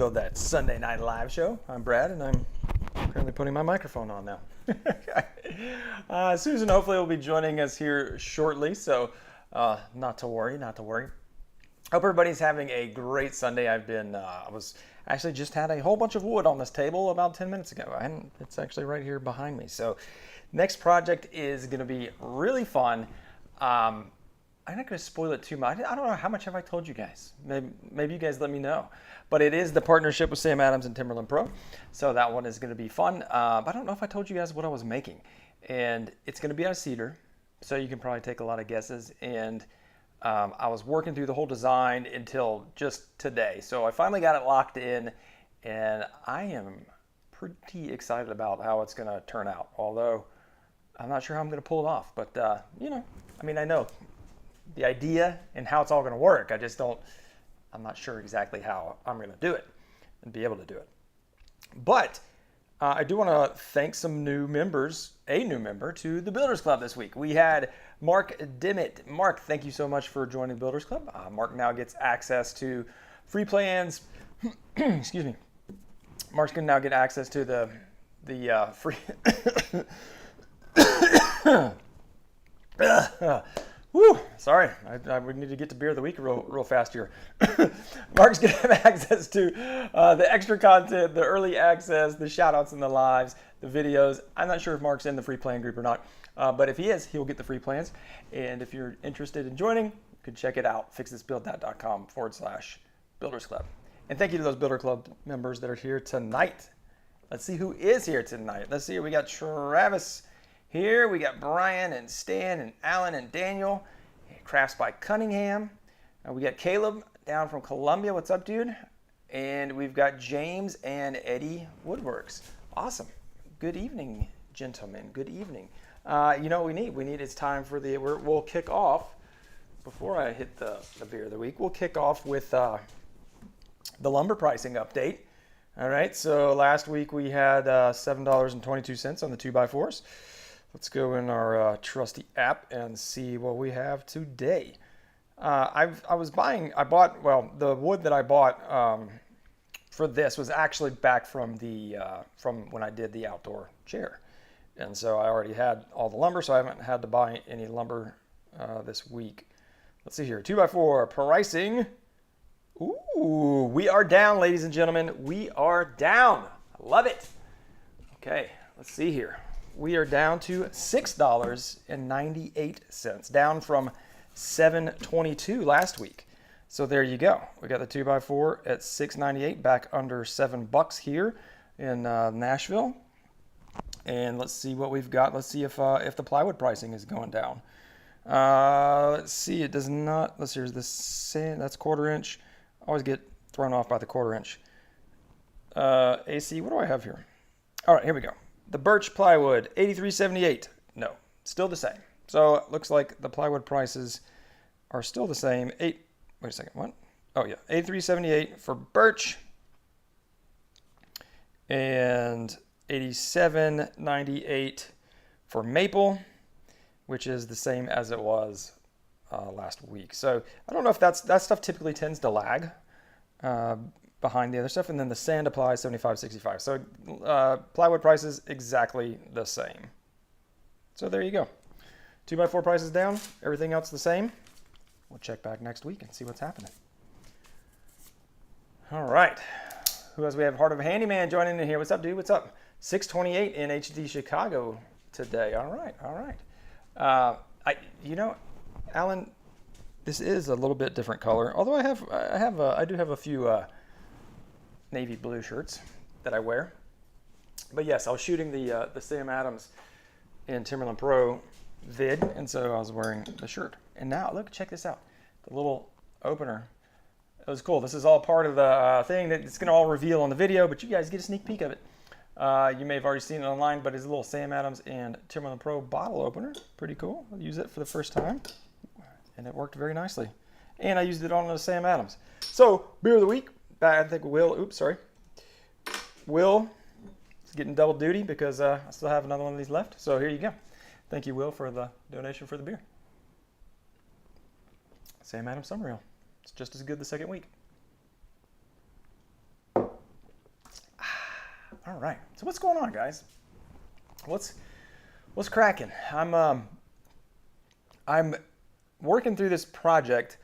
Build that Sunday night live show. I'm Brad, and I'm currently putting my microphone on now. Susan hopefully will be joining us here shortly, so not to worry. Hope everybody's having a great Sunday. I was actually just had a whole bunch of wood on this table about 10 minutes ago, and it's actually right here behind me. So next project is going to be really fun. I'm not going to spoil it too much. I don't know, how much have I told you guys? Maybe you guys let me know. But it is the partnership with Sam Adams and Timberland Pro. So that one is going to be fun. But I don't know if I told you guys what I was making. And it's going to be out of cedar. So you can probably take a lot of guesses. And I was working through the whole design until just today. So I finally got it locked in. And I am pretty excited about how it's going to turn out. Although I'm not sure how I'm going to pull it off. But, I know the idea and how it's all going to work. I'm not sure exactly how I'm going to do it and be able to do it. But I do want to thank some new members, a new member to the Builders Club this week. We had Mark Dimmett. Mark, thank you so much for joining the Builders Club. Mark now gets access to free plans. Excuse me. Mark's going to now get access to the free... Woo, sorry, we need to get to beer of the week real fast here. Mark's going to have access to the extra content, the early access, the shout outs and the lives, the videos. I'm not sure if Mark's in the free plan group or not, but if he is, he'll get the free plans. And if you're interested in joining, you can check it out, fixthisbuildthat.com/Builders Club. And thank you to those Builder Club members that are here tonight. Let's see who is here tonight. Let's see, we got Travis here. We got Brian and Stan and Alan and Daniel. Crafts by Cunningham. We got Caleb down from Columbia. What's up, dude? And we've got James and Eddie Woodworks. Awesome. Good evening, gentlemen. Good evening. You know what we need? It's time for we'll kick off, before I hit the beer of the week, we'll kick off with the lumber pricing update. All right, so last week we had $7.22 on the 2x4s. Let's go in our trusty app and see what we have today. The wood that I bought for this was actually back from when I did the outdoor chair. And so I already had all the lumber, so I haven't had to buy any lumber this week. Let's see here, 2x4 pricing. Ooh, we are down, ladies and gentlemen. We are down. I love it. Okay, let's see here. We are down to $6.98, down from $7.22 last week. So there you go. We got the 2x4 at $6.98, back under $7 here in Nashville. And let's see what we've got. Let's see if the plywood pricing is going down. Let's see. It does not. Let's see. Here's the same. That's 1/4 inch. I always get thrown off by the 1/4 inch. AC. What do I have here? All right. Here we go. The birch plywood, $83.78. No, still the same. So it looks like the plywood prices are still the same. Wait a second, what? Oh yeah, $83.78 for birch and $87.98 for maple, which is the same as it was last week. So I don't know if that stuff typically tends to lag behind the other stuff, and then the sand applies $75.65. So plywood prices exactly the same. So there you go. 2x4 prices down, everything else the same. We'll check back next week and see what's happening. All right. Who else? We have Heart of a Handyman joining in here. What's up, dude? What's up? 628 in HD Chicago today. All right. Alan, this is a little bit different color. Although I do have a few navy blue shirts that I wear. But yes, I was shooting the Sam Adams and Timberland Pro vid, and so I was wearing the shirt. And now, look, check this out. The little opener. It was cool. This is all part of the thing that it's going to all reveal on the video, but you guys get a sneak peek of it. You may have already seen it online, but it's a little Sam Adams and Timberland Pro bottle opener. Pretty cool. I'll use it for the first time, and it worked very nicely. And I used it on the Sam Adams. So, beer of the week. I think Will is getting double duty because I still have another one of these left. So here you go. Thank you, Will, for the donation for the beer. Sam Adams Summer Ale. It's just as good the second week. All right. So what's going on, guys? What's cracking? I'm working through this project,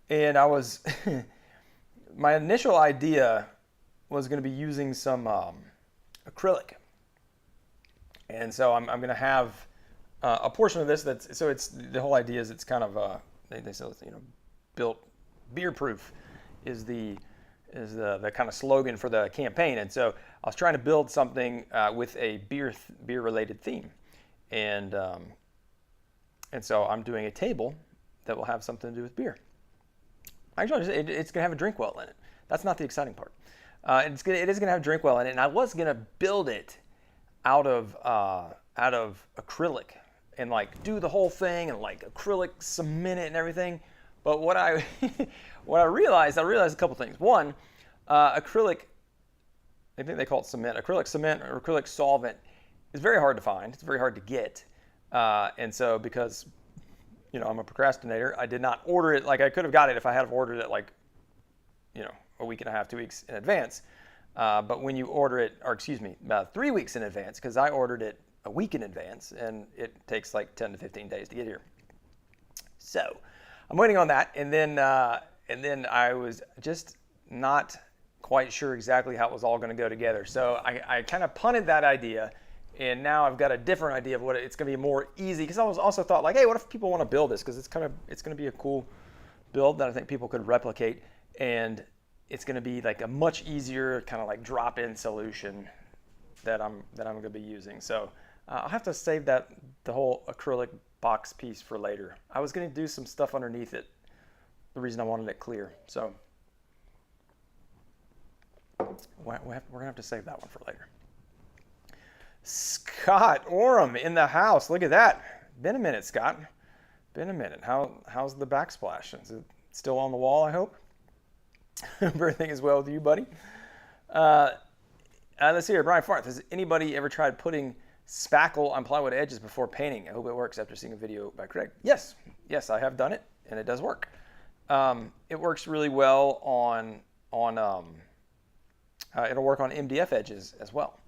and I was my initial idea was going to be using some acrylic, and so I'm going to have a portion of this that's so it's the whole idea is it's kind of they say built beer proof is the kind of slogan for the campaign. And so I was trying to build something with a beer related theme, and so I'm doing a table that will have something to do with beer. Actually, it's going to have a drink well in it. That's not the exciting part. It is going to have a drink well in it, and I was going to build it out of acrylic and like do the whole thing and like acrylic cement it and everything. But what I realized a couple things. One, acrylic, I think they call it cement. Acrylic cement or acrylic solvent is very hard to find. It's very hard to get. And so because, I'm a procrastinator, I did not order it. Like I could have got it if I had ordered it like, a week and a half, 2 weeks in advance. But when you order it, or excuse me, about 3 weeks in advance, because I ordered it a week in advance, and it takes like 10 to 15 days to get here. So I'm waiting on that, and then I was just not quite sure exactly how it was all going to go together. So I kind of punted that idea, and now I've got a different idea of what it's going to be more easy. Because I was also thought like, hey, what if people want to build this? Because it's going to be a cool build that I think people could replicate, and it's going to be like a much easier kind of like drop-in solution that I'm going to be using. So I'll have to save the whole acrylic box piece for later. I was going to do some stuff underneath it. The reason I wanted it clear. So we're going to have to save that one for later. Scott Oram in the house. Look at that. Been a minute, Scott. Been a minute. How's the backsplash? Is it still on the wall, I hope? Everything is well with you, buddy. Let's see here. Brian Farth. Has anybody ever tried putting spackle on plywood edges before painting? I hope it works after seeing a video by Craig. Yes, I have done it, and it does work. It works really well on it'll work on MDF edges as well.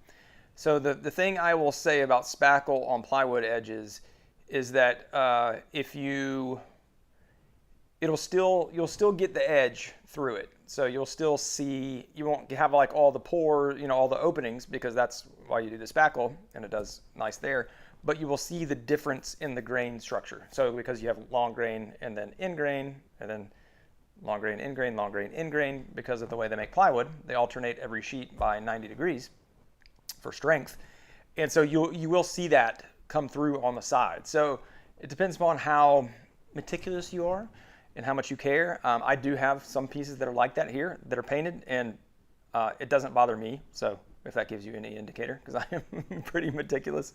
So the thing I will say about spackle on plywood edges is that you'll still get the edge through it. So you'll still see, you won't have like all the pores, all the openings, because that's why you do the spackle, and it does nice there. But you will see the difference in the grain structure. So because you have long grain and then in grain, and then long grain, in grain, long grain, in grain, because of the way they make plywood, they alternate every sheet by 90 degrees for strength. And so you will see that come through on the side. So it depends upon how meticulous you are and how much you care. I do have some pieces that are like that here that are painted, and it doesn't bother me. So if that gives you any indicator, because I am pretty meticulous,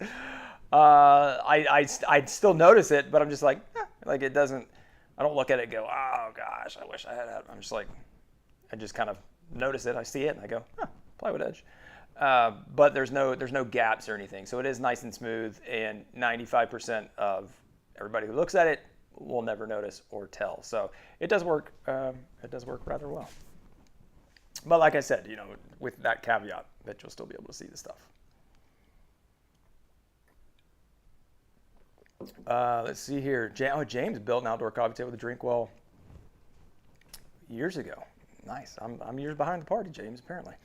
I still notice it, but I'm just like it doesn't. I don't look at it and go, oh gosh, I wish I had that. I'm just like, I just kind of notice it. I see it and I go, plywood edge. But there's no gaps or anything, so it is nice and smooth. And 95% of everybody who looks at it will never notice or tell. So it does work. It does work rather well. But like I said, with that caveat that you'll still be able to see the stuff. Let's see here. James built an outdoor coffee table with a drink well years ago. Nice. I'm years behind the party, James, apparently.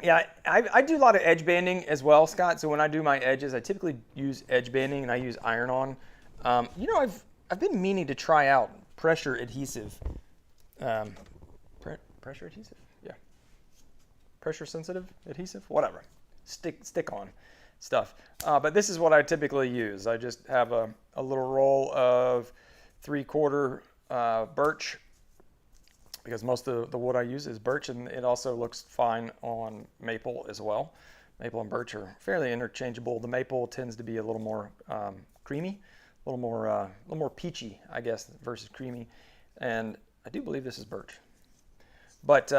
Yeah, I do a lot of edge banding as well, Scott. So when I do my edges, I typically use edge banding, and I use iron-on. I've been meaning to try out pressure adhesive. Pressure adhesive? Yeah. Pressure sensitive adhesive? Whatever. Stick-on stuff. But this is what I typically use. I just have a little roll of 3/4 birch, because most of the wood I use is birch, and it also looks fine on maple as well. Maple and birch are fairly interchangeable. The maple tends to be a little more creamy, a little more peachy, I guess, versus creamy. And I do believe this is birch. But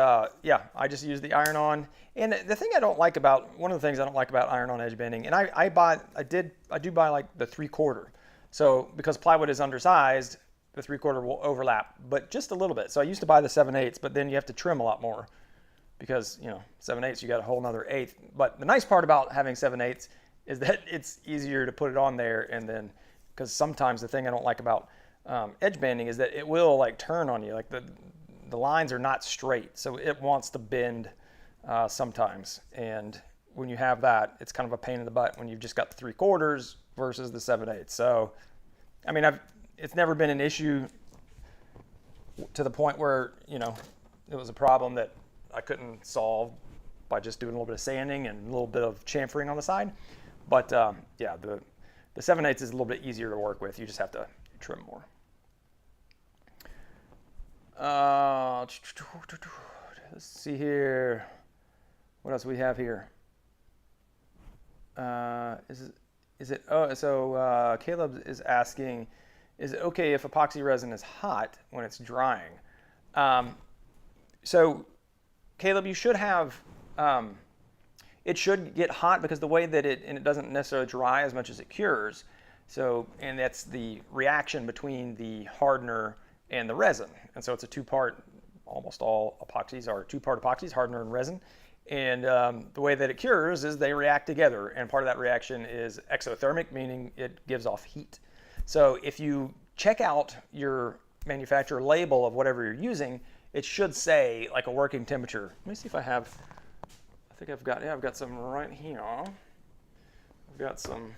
yeah, I just use the iron-on. And the thing one of the things I don't like about iron-on edge banding, and I do buy like the 3/4. So because plywood is undersized, the 3/4 will overlap, but just a little bit. So I used to buy the 7/8, but then you have to trim a lot more because 7/8 you got a whole nother eighth. But the nice part about having 7/8 is that it's easier to put it on there, and then because sometimes the thing I don't like about edge banding is that it will like turn on you, like the lines are not straight, so it wants to bend sometimes. And when you have that, it's kind of a pain in the butt when you've just got the 3/4 versus the 7/8. So, I mean, it's never been an issue to the point where it was a problem that I couldn't solve by just doing a little bit of sanding and a little bit of chamfering on the side. But yeah, the 7/8 is a little bit easier to work with. You just have to trim more. Let's see here. What else we have here? Is it? Oh, so Caleb is asking, is it okay if epoxy resin is hot when it's drying? So Caleb, you should have. It should get hot because the way that it doesn't necessarily dry as much as it cures. So, and that's the reaction between the hardener and the resin. And so it's a two-part, almost all epoxies are two-part epoxies, hardener and resin. And the way that it cures is they react together. And part of that reaction is exothermic, meaning it gives off heat. So if you check out your manufacturer label of whatever you're using, it should say like a working temperature. Let me see if I have, I think I've got some right here. I've got some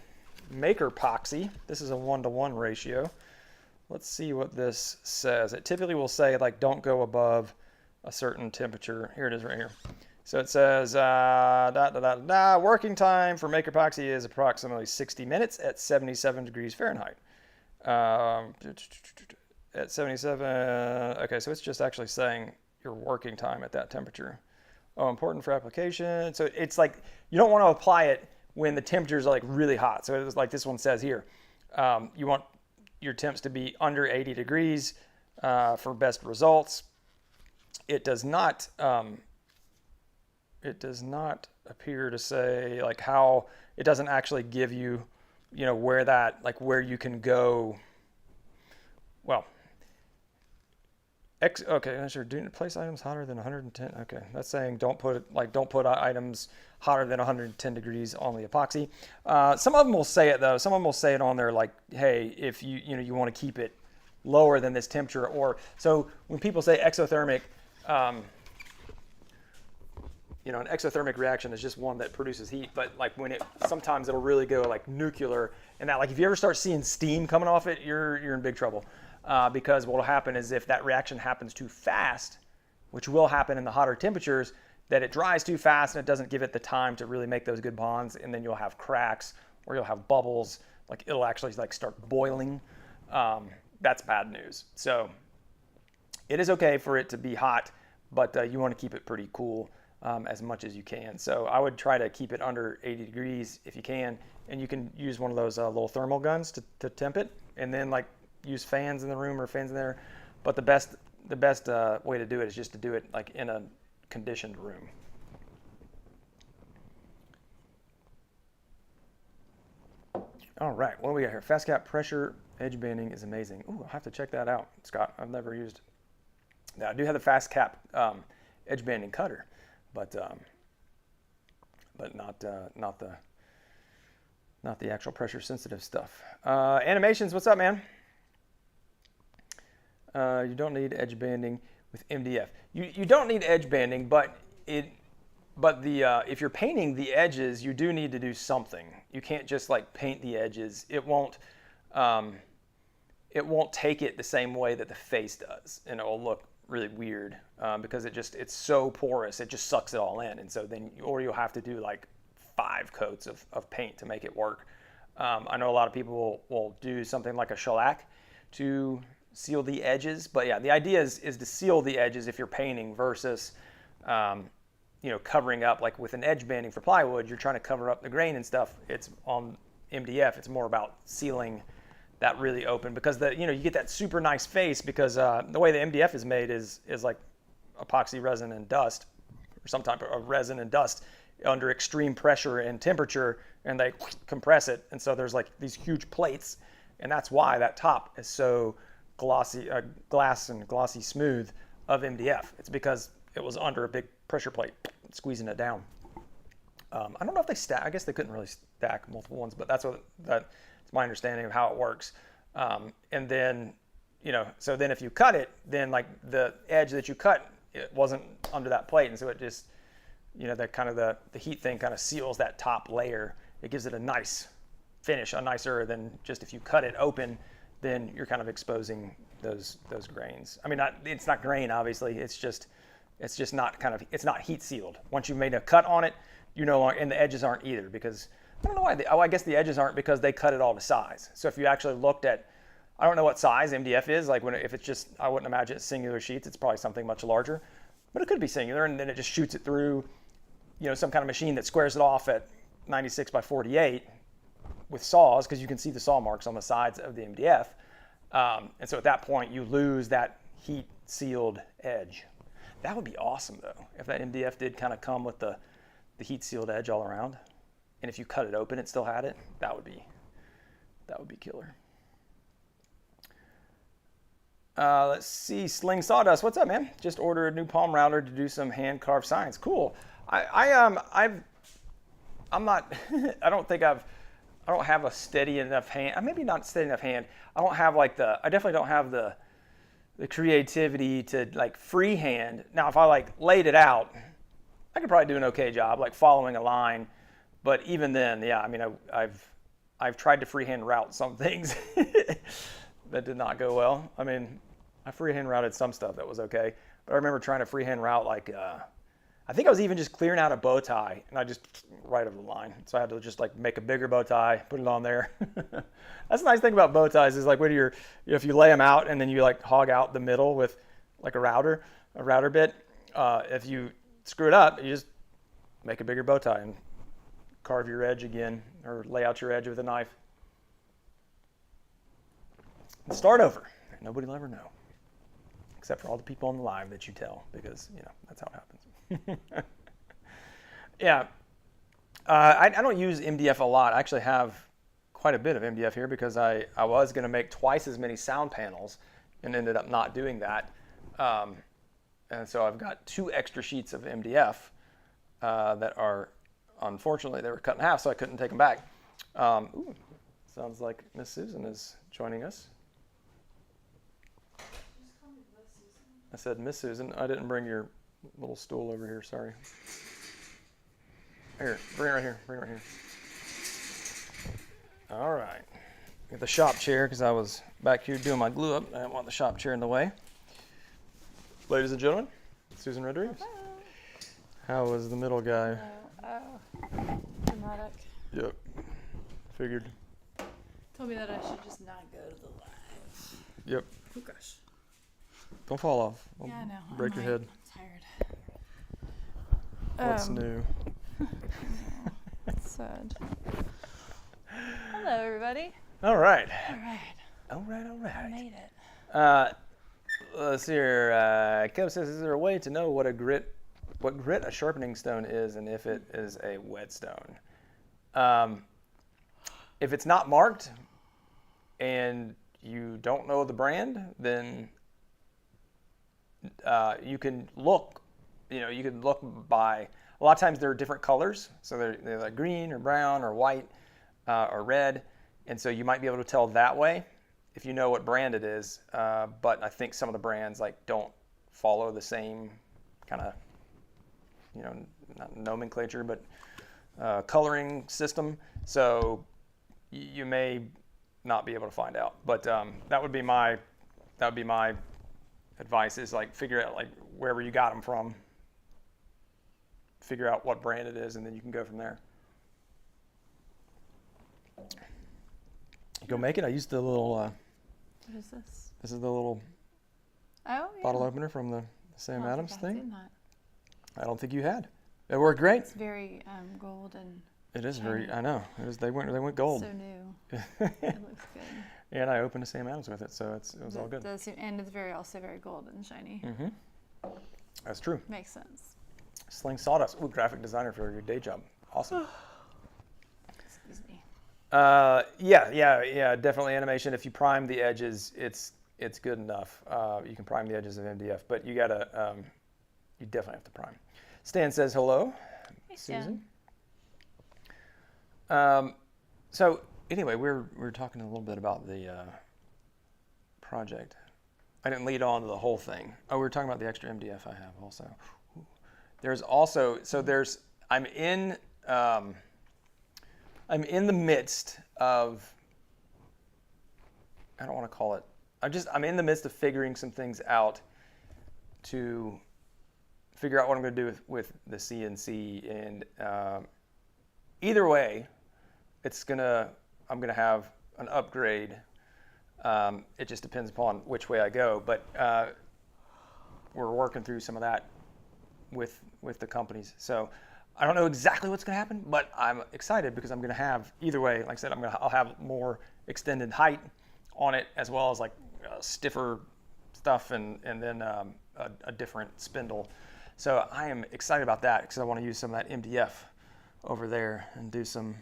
maker epoxy. This is a 1-to-1 ratio. Let's see what this says. It typically will say like don't go above a certain temperature. Here it is right here. So it says working time for maker epoxy is approximately 60 minutes at 77 degrees Fahrenheit. At 77, okay, so it's just actually saying your working time at that temperature. Oh, important for application. So it's like you don't want to apply it when the temperatures are like really hot. So it's like this one says here. You want your temps to be under 80 degrees for best results. It does not appear to say like how, it doesn't actually give you, where that, like where you can go. Well, okay, sure. Do place items hotter than 110. Okay, that's saying don't put items hotter than 110 degrees on the epoxy. Some of them will say it though. Some of them will say it on there like, hey, if you want to keep it lower than this temperature, or so when people say exothermic, an exothermic reaction is just one that produces heat, but like sometimes it'll really go like nuclear, and that like if you ever start seeing steam coming off it, you're in big trouble. Because what will happen is if that reaction happens too fast, which will happen in the hotter temperatures, that it dries too fast and it doesn't give it the time to really make those good bonds, and then you'll have cracks or you'll have bubbles, like it'll actually like start boiling. That's bad news. So it is okay for it to be hot, but you want to keep it pretty cool as much as you can. So I would try to keep it under 80 degrees if you can, and you can use one of those little thermal guns to temp it, and then like use fans in the room or fans in there. But the best way to do it is just to do it like in a conditioned room. All right, what do we got here? Fast cap pressure edge banding is amazing. Ooh, I'll have to check that out, Scott. I've never used that. I do have the fast cap edge banding cutter, but not the actual pressure sensitive stuff. Animations, what's up, man? You don't need edge banding with MDF. You don't need edge banding, but if you're painting the edges, you do need to do something. You can't just like paint the edges. It won't take it the same way that the face does, and it will look really weird because it's so porous. It just sucks it all in, and so then you'll have to do like 5 coats of paint to make it work. I know a lot of people will do something like a shellac to seal the edges, but yeah, the idea is to seal the edges if you're painting versus covering up. Like with an edge banding for plywood, you're trying to cover up the grain and stuff. It's on MDF, it's more about sealing that really open, because you get that super nice face, because the way the MDF is made is like epoxy resin and dust, or some type of resin and dust under extreme pressure and temperature, and they compress it, and so there's like these huge plates, and that's why that top is so glossy, glass and glossy smooth of MDF. It's because it was under a big pressure plate, squeezing it down. I don't know if they stack. I guess they couldn't really stack multiple ones, but that's my understanding of how it works. And then, so then if you cut it, then like the edge that you cut, it wasn't under that plate, and so it just, that kind of the heat thing kind of seals that top layer. It gives it a nice finish, nicer than just if you cut it open, then you're kind of exposing those grains. I mean, it's not grain, obviously. It's just not it's not heat sealed. Once you've made a cut on it, you no longer, and the edges aren't either, because I don't know why. I guess the edges aren't because they cut it all to size. So if you actually looked at, I don't know what size MDF is. Like if it's just, I wouldn't imagine it's singular sheets. It's probably something much larger, but it could be singular, and then it just shoots it through, some kind of machine that squares it off at 96 by 48 with saws, because you can see the saw marks on the sides of the MDF. And so at that point, you lose that heat sealed edge. That would be awesome though, if that MDF did kind of come with the heat sealed edge all around. And if you cut it open, it still had it. That would be killer. Let's see, Sling Sawdust. What's up, man? Just ordered a new palm router to do some hand carved signs. Cool. I'm not. I don't have a steady enough hand. Maybe not steady enough hand. I definitely don't have the creativity to like freehand. Now, if I like laid it out, I could probably do an okay job, like following a line. But even then, yeah, I mean, I've tried to freehand route some things that did not go well. I mean, I freehand routed some stuff that was okay, but I remember trying to freehand route I think I was even just clearing out a bow tie, and I just right over the line. So I had to just like make a bigger bow tie, put it on there. That's the nice thing about bow ties is like when if you lay them out and then you like hog out the middle with like a router bit. If you screw it up, you just make a bigger bow tie and carve your edge again, or lay out your edge with a knife. And start over. Nobody will ever know, except for all the people on the live that you tell, because that's how it happens. Yeah, I don't use MDF a lot. I actually have quite a bit of MDF here because I was going to make twice as many sound panels and ended up not doing that. And so I've got 2 extra sheets of MDF that are, unfortunately, they were cut in half, so I couldn't take them back. Ooh, sounds like Miss Susan is joining us. I said Miss Susan. I didn't bring your little stool over here, sorry. Here, bring it right here. Bring it right here. All right. Get the shop chair because I was back here doing my glue up. I didn't want the shop chair in the way. Ladies and gentlemen, Susan Rodriguez. How was the middle guy? Dramatic. Yep. Figured. Told me that I should just not go to the live. Yep. Oh gosh. Don't fall off. Yeah, I know. Break your head. I'm tired. What's new? It's sad. Hello, everybody. All right. All right. I made it. Let's see here. Kev says, is there a way to know what grit a sharpening stone is and if it is a whetstone? If it's not marked and you don't know the brand, then you can look. You can look by. A lot of times there are different colors, so they're like green or brown or white or red, and so you might be able to tell that way if you know what brand it is. But I think some of the brands don't follow the same kind of not nomenclature, but coloring system. So you may not be able to find out. But that would be my advice, is like figure out like wherever you got them from. Figure out what brand it is, and then you can go from there. Go make it. I used the little. What is this? This is the little bottle opener from the Sam Adams thing. I don't think you had. It worked great. It's very gold and. It is very. I know. It is. They went gold. So new. It looks good. And I opened a Sam Adams with it, so it was all good. And it's also very gold and shiny. Mm-hmm. That's true. Makes sense. Sling Sawdust. Ooh, graphic designer for your day job. Awesome. Excuse me. Yeah, definitely animation. If you prime the edges, it's good enough. You can prime the edges of MDF, but you gotta You definitely have to prime. Stan says hello. Hey, Susan. Stan. So anyway, we were talking a little bit about the project. I didn't lead on to the whole thing. Oh, we were talking about the extra MDF I have also. There's also, I'm in the midst of, I don't want to call it, I'm in the midst of figuring some things out to figure out what I'm going to do with the CNC, and either way, I'm going to have an upgrade. It just depends upon which way I go, but we're working through some of that with the companies. So I don't know exactly what's going to happen, but I'm excited because I'm going to have, either way, like I said, I'll have more extended height on it, as well as like stiffer stuff, and then a different spindle. So I am excited about that because I want to use some of that MDF over there and do some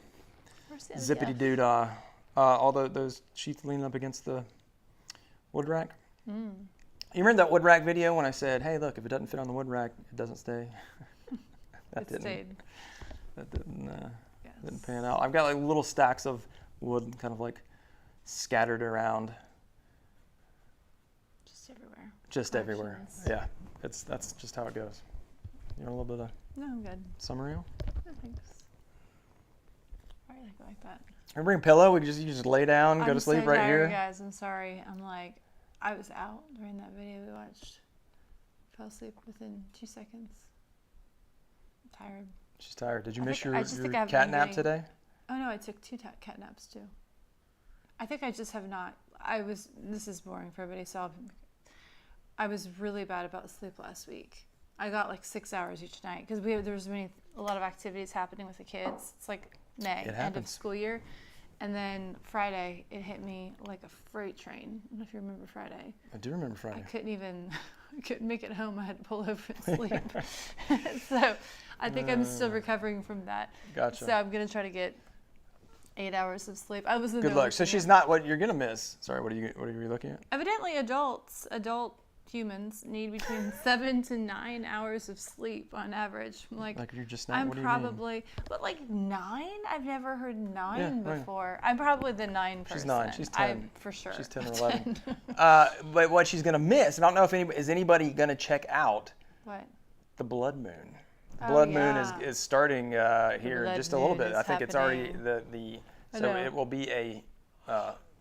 zippity doodah. All those sheets leaning up against the wood rack. You remember that wood rack video when I said, "Hey, look, if it doesn't fit on the wood rack, it doesn't stay." That didn't pan out. I've got like little stacks of wood, kind of like scattered around. Just everywhere. Yeah, that's just how it goes. You want a little bit of No, I'm good. summary? No, thanks. Why did I go like that? Can I bring a pillow? You just lay down, go to sleep right here. Guys, I'm sorry. I was out during that video we watched. Fell asleep within 2 seconds. I'm tired. She's tired. Did you miss your think I've cat been nap getting- today? Oh no, I took 2 cat naps too. I think I just have not. This is boring for everybody, so I was really bad about sleep last week. I got like 6 hours each night because there was a lot of activities happening with the kids. It's like May, end of school year. And then Friday, it hit me like a freight train. I don't know if you remember Friday. I do remember Friday. I couldn't make it home. I had to pull over and sleep. So I think I'm still recovering from that. Gotcha. So I'm going to try to get 8 hours of sleep. I was Good luck. So she's not what you're gonna miss. Sorry, what are you looking at? Evidently, adult humans need between 7 to 9 hours of sleep on average. Like you're just not. I'm what do probably, you mean? but like 9? I've never heard 9 Yeah, before. I'm probably the 9 person. She's 9. She's 10. For sure. She's 10 or 11. But what she's gonna miss, and I don't know if anybody gonna check out What? the blood moon. Oh, Blood moon yeah. is starting here in blood just a little moon bit. is I think it's already happening. so it will be a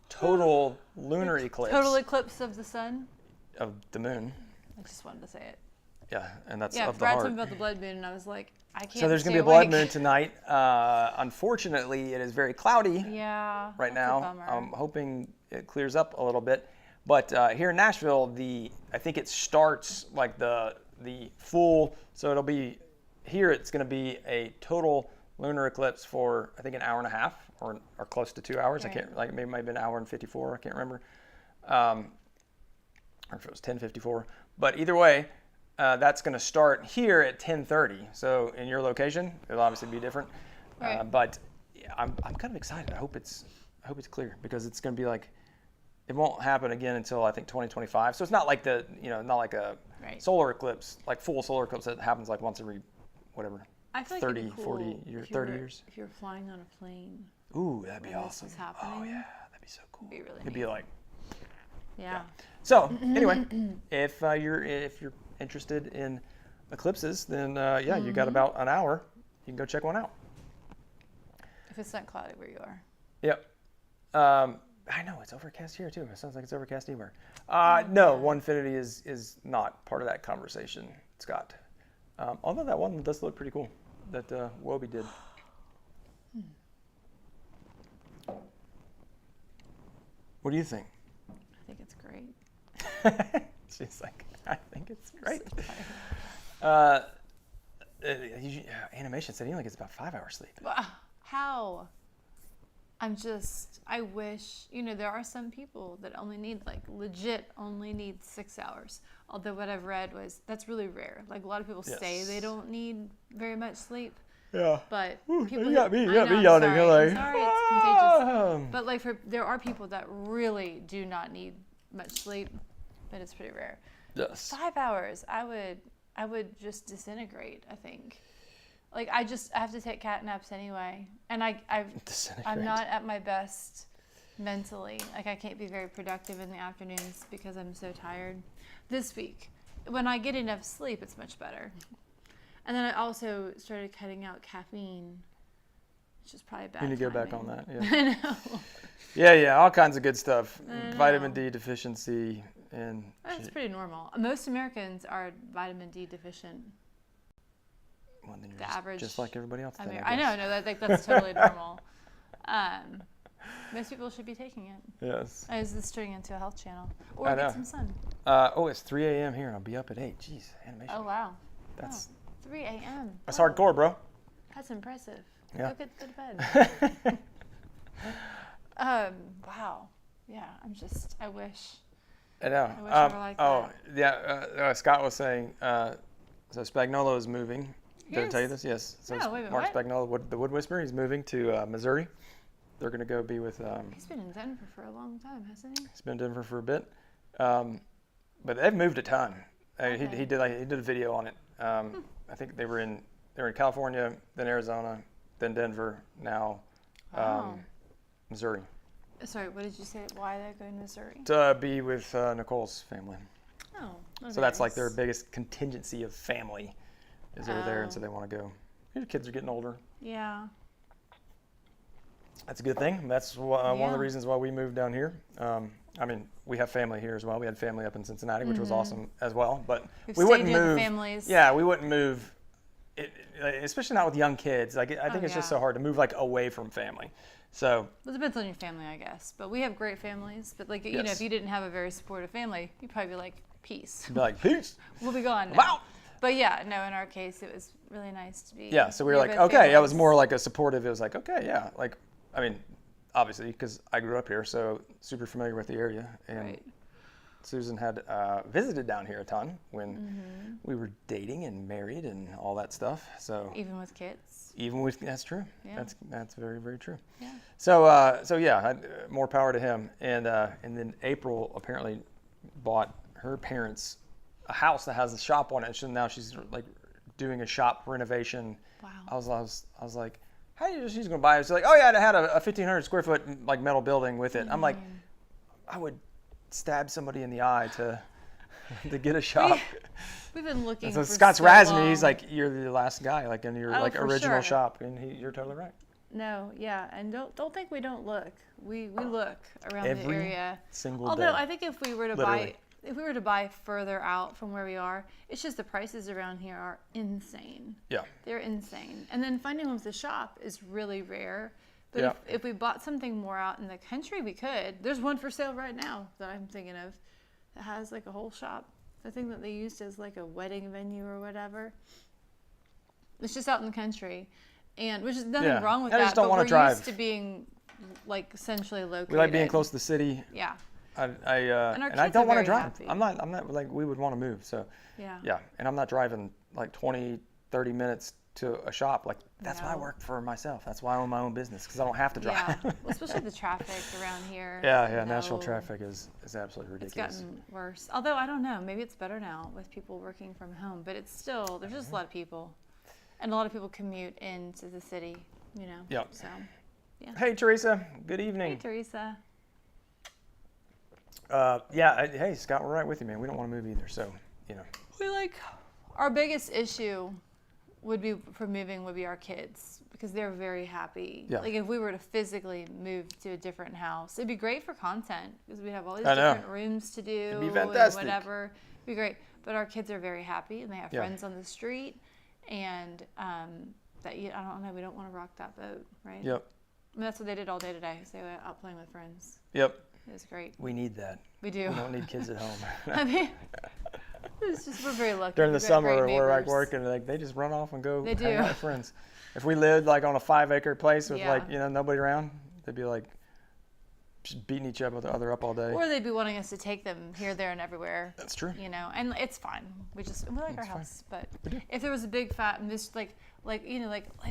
total lunar eclipse Total eclipse of the sun. of the moon. I just wanted to say it. Yeah, and that's Yeah, of the Brad heart. told me about the blood moon, and I was like, I can't. So there's stay gonna be a blood awake. moon tonight. Unfortunately, it is very cloudy. Yeah. Right that's a now. bummer. I'm hoping it clears up a little bit. But here in Nashville, I think it starts like the full, so it'll be, here it's going to be a total lunar eclipse for, I think, an hour and a half or close to 2 hours. Right. I can't, like maybe it might have been an hour and 54, I can't remember. Or if it was 10:54. But either way, that's going to start here at 10:30. So in your location, it'll obviously be different. Right. But yeah, I'm kind of excited. I hope it's clear, because it's going to be like, it won't happen again until I think 2025. So it's not like not like a Right. solar eclipse, like full solar eclipse that happens like once every whatever. I feel like 30, it'd be cool 40 years, if 30 years. If you're flying on a plane. Ooh, that'd be when this awesome. is happening. Oh yeah, that'd be so cool. It'd be really It'd neat. be like, Yeah. so anyway, if you're interested in eclipses, then you got about an hour. You can go check one out. If it's not cloudy where you are. Yep. I know it's overcast here too. It sounds like it's overcast anywhere. No, Onefinity is not part of that conversation, Scott. Although that one does look pretty cool that Wobie did. What do you think? I think it's great. She's like, I think it's great. So tired. Animation said he only gets about 5 hours sleep. How? I wish, there are some people that only need 6 hours. Although what I've read was, that's really rare. Like a lot of people say they don't need very much sleep. Yeah. But Ooh, people you got me I'm yawning. sorry, I'm like, I'm sorry, it's contagious. But like there are people that really do not need much sleep, but it's pretty rare. Yes. 5 hours, I would I would just disintegrate, I think. Like, I have to take cat naps anyway. And I'm not at my best mentally. Like, I can't be very productive in the afternoons because I'm so tired. This week, when I get enough sleep, it's much better. And then I also started cutting out caffeine, which is probably bad. You need to go back on that. Yeah. I know. Yeah, all kinds of good stuff. Vitamin D deficiency and. That's pretty normal. Most Americans are vitamin D deficient. Well, then you're The average, just like everybody else. I know. No, that's totally normal. Most people should be taking it. Yes. Is this turning into a health channel? Or I know. get some sun. It's 3 a.m. here, and I'll be up at 8. Jeez, animation. Oh wow. That's 3 a.m. That's hardcore, bro. That's impressive. Yeah. Go to bed. Wow. Yeah, I wish. I know. I wish I were like that. Yeah. Scott was saying. So Spagnolo is moving. Did I tell you this? Yes. So No, wait a minute, Mark what? Spagnolo, the Wood Whisperer, he's moving to Missouri. They're going to go be with. He's been in Denver for a long time, hasn't he? He's been in Denver for a bit, but they've moved a ton. Okay. He did a video on it. I think they were in California, then Arizona, then Denver, now Wow. Missouri. Sorry, what did you say? Why they're going to Missouri? To be with Nicole's family. Oh. So that's like their biggest contingency of family is over there, and so they want to go. Your kids are getting older. Yeah. That's a good thing. That's one of Yeah. the reasons why we moved down here. I mean, we have family here as well. We had family up in Cincinnati, which was awesome as well. But We've we wouldn't stayed near the move. families. Yeah, we wouldn't move. Especially not with young kids. Like I think it's just yeah. so hard to move like away from family. So Well, it depends on your family, I guess. But we have great families. But like, you know, Yes. if you didn't have a very supportive family, you'd probably be like, peace. be like, peace. We'll be gone now. Wow. But yeah, no, in our case, it was really nice to be. Yeah. So we were near like, both okay. It was families. more like a supportive. It was like, okay, yeah. Like, I mean, obviously because I grew up here, so super familiar with the area. And Right. Susan had visited down here a ton when we were dating and married and all that stuff. So Even with kids. that's true. Yeah. That's very, very true. Yeah. So yeah, more power to him. And then April apparently bought her parents a house that has a shop on it. So now she's like doing a shop renovation. Wow. I was like, how do you? She's gonna buy it? She's like, oh yeah, it had a 1,500 square foot like metal building with it. I'm like, I would stab somebody in the eye to get a shop. We've been looking And so for Scott's so razzing me. long. He's like, you're the last guy, like in your like for original sure. shop, and you're totally right. No, yeah, and don't think we don't look. We look around Every the area. single Although day. I think if we were to Literally. buy further out from where we are, it's just the prices around here are insane. Yeah. They're insane. And then finding one with a shop is really rare. But Yeah. if we bought something more out in the country, we could. There's one for sale right now that I'm thinking of that has like a whole shop. The thing that they used as like a wedding venue or whatever. It's just out in the country. And which is nothing Yeah. wrong with I that. just don't but wanna we're drive. used to being like centrally located. We like being close to the city. Yeah. And our I kids don't are want to very drive. happy. I'm not like we would want to move. So Yeah. and I'm not driving like 20, 30 minutes to a shop. Like that's why I No. work for myself. That's why I own my own business because I don't have to drive. Yeah. Well, especially the traffic around here. Yeah. National No. traffic is absolutely It's ridiculous. gotten worse. Although I don't know, maybe it's better now with people working from home. But it's still there's just a lot of people, and a lot of people commute into the city. You know. Yep. So. Yeah. Hey Teresa, good Hey evening. Teresa. Hey Scott, we're right with you, man. We don't want to move either. So We like our biggest issue would be for moving would be our kids because they're very happy. Yeah. Like if we were to physically move to a different house, it'd be great for content because we'd have all these I know. different rooms to do It'd be and fantastic. whatever. It'd be great. But our kids are very happy and they have Yeah. friends on the street and I don't know, we don't want to rock that boat, right? Yep. I mean, that's what they did all day today. So they were out playing with friends. Yep. It was great. We need that. We do. We don't need kids at home. I mean, it's just we're very lucky. During the We've got summer, great we're like neighbors. working, like they just run off and go They hang do. out with friends. If we lived like on a 5-acre place with Yeah. like nobody around, they'd be like just beating each other up all day. Or they'd be wanting us to take them here, there, and everywhere. That's true. You know, and it's fine. We like our house, but We do. if there was a big fat like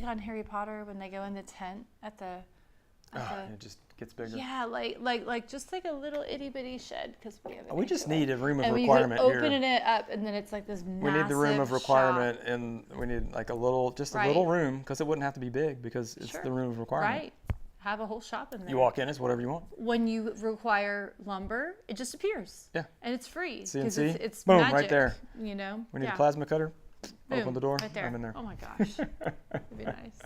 on Harry Potter when they go in the tent at the It just gets bigger. Yeah, like just like a little itty bitty shed because we have. We just need a room of and requirement you could here. open it up, and then it's like this massive. We need the room of requirement, shop. and we need like a little room because it wouldn't have to be big because it's the room of requirement. Right. Have a whole shop in there. You walk in, it's whatever you want. When you require lumber, it just appears. Yeah. And it's free. CNC. It's Boom, magic, right there. You know? We need a plasma cutter. Boom, Open the door. Right there. I'm in there. Oh my gosh. That'd be nice.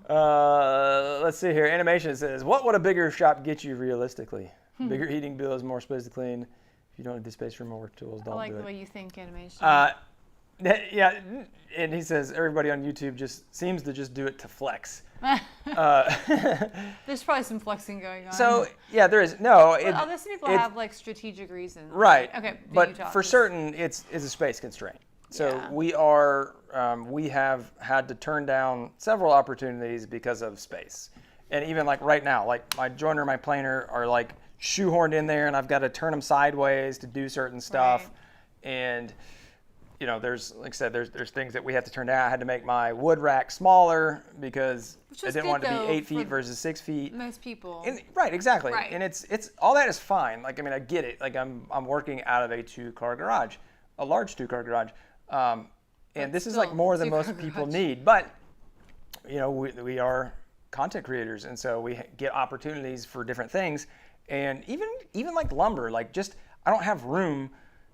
Oh. Let's see here. Animation says, what would a bigger shop get you realistically? Bigger heating bills, more space to clean. If you don't have the space for more tools, don't do it. I like the way you think animation. Yeah, and he says everybody on YouTube just seems to just do it to flex. There's probably some flexing going on. So yeah, there is. No, other people have like strategic reasons. Right. Okay. But for certain, it's a space constraint. So we have had to turn down several opportunities because of space. And even like right now, like my joiner and my planer are like shoehorned in there, and I've got to turn them sideways to do certain stuff. Right. And you know, there's, like I said, there's things that we have to turn down. I had to make my wood rack smaller because I didn't want it to be 8 feet versus 6 feet. Most people. And, right, exactly. Right. And it's all that is fine. Like, I mean, I get it. Like, I'm working out of a 2-car garage, a large 2-car garage, and this is like more than most people need. But you know, we are content creators, and so we get opportunities for different things. And even like lumber, like just I don't have room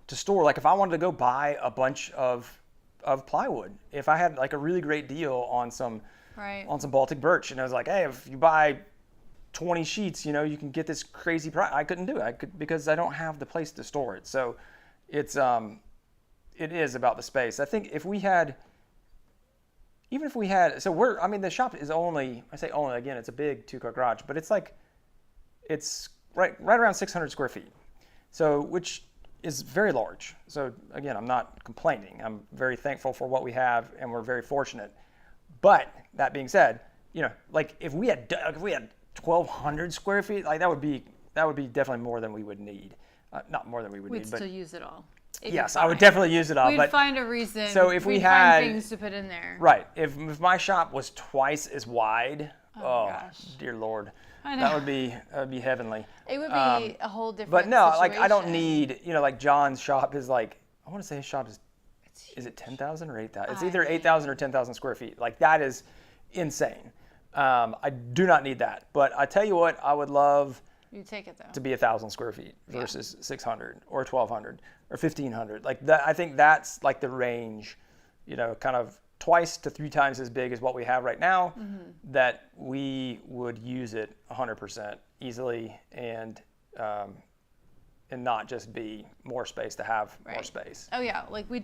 to store. Like if I wanted to go buy a bunch of plywood, if I had like a really great deal on some Baltic birch, and I was like, hey, if you buy 20 sheets, you know, you can get this crazy price. I couldn't do it. Because I don't have the place to store it. So it is about the space. I think if we had, the shop is only, I say only, again, it's a big 2-car garage, but it's right around 600 square feet. So, which is very large. So again, I'm not complaining. I'm very thankful for what we have, and we're very fortunate. But that being said, you know, like if we had 1,200 square feet, like that would be definitely more than we would need. Not more than we would need, We'd but still use it all. yes, I would definitely use it all. We'd find a reason. So if we we'd had find things to put in there. Right. If my shop was twice as wide, gosh. Dear Lord, I know. that would be heavenly. It would be a whole different But no, like I don't situation. need, you know, like John's shop is like, I want to say his shop is it 10,000 or 8,000? It's either 8,000 or 10,000 square feet. Like that is insane. I do not need that. But I tell you what, I would love You take it though. to be 1,000 square feet versus 600 or 1,200 or 1,500. Like that, I think that's like the range, you know, kind of twice to 3 times as big as what we have right now, that we would use it 100% easily and not just be more space to have more space. Oh yeah, like we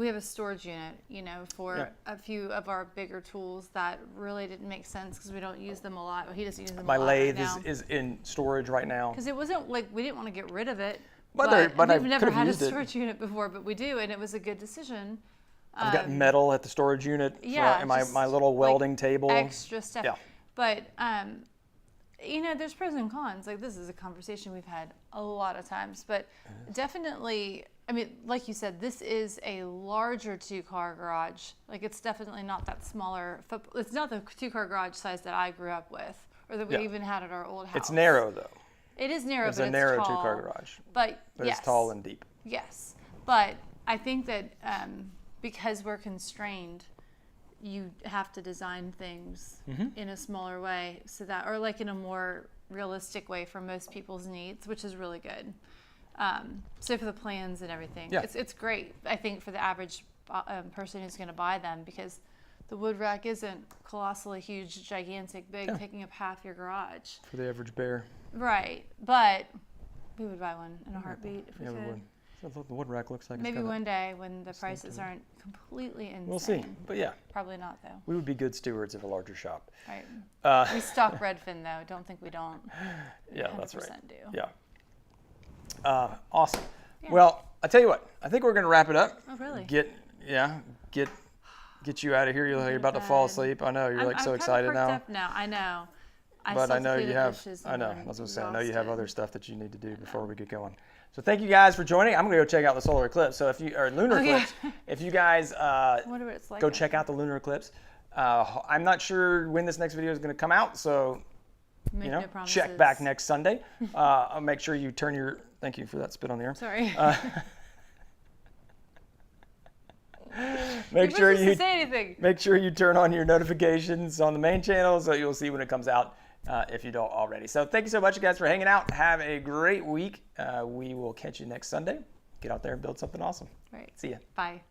have a storage unit, you know, for a few of our bigger tools that really didn't make sense because we don't use them a lot. Well, he doesn't use them My a lot lathe right now. is in storage right now. Because it wasn't like we didn't want to get rid of it. But I we've never could've had a used it. storage unit before, but we do, and it was a good decision. I've got metal at the storage unit and my little welding table. Extra stuff. Yeah. But, you know, there's pros and cons. Like, this is a conversation we've had a lot of times. But definitely, I mean, like you said, this is a larger 2-car garage. Like, it's definitely not that smaller. It's not the 2-car garage size that I grew up with or that we even had at our old house. It's narrow, though. It is narrow, It's but a narrow it's tall. 2-car garage. But it's tall and deep. Yes. But I think that because we're constrained, you have to design things in a smaller way so that, or like in a more realistic way for most people's needs, which is really good. So for the plans and everything, it's great, I think, for the average person who's going to buy them, because the wood rack isn't colossally huge, gigantic, big, taking up half your garage. For the average bear. Right. But we would buy one in a heartbeat if we could. We would. That's what the wood rack looks like. Maybe one day when the prices aren't completely insane. We'll see. But yeah. Probably not, though. We would be good stewards of a larger shop. Right. We stock Redfin, though. Don't think we don't. Yeah, that's right. Do. Yeah. Awesome. Yeah. Well, I tell you what. I think we're going to wrap it up. Oh, really? Get you out of here. You're about to fall asleep. I know. You're like so excited now. Up now. I know. But I know you have. I know. I was going to say. I know you have other stuff that you need to do before we get going. So thank you guys for joining. I'm going to go check out the solar eclipse. So lunar eclipse, if you guys I wonder what it's like go check out the lunar eclipse. I'm not sure when this next video is going to come out, so Make no promises. check back next Sunday. I'll make sure you turn your. Thank you for that spit on the air. Sorry. Make sure you say anything. Make sure you turn on your notifications on the main channel so you'll see when it comes out if you don't already. So thank you so much, guys, for hanging out. Have a great week. We will catch you next Sunday. Get out there and build something awesome. Right. See ya. Bye.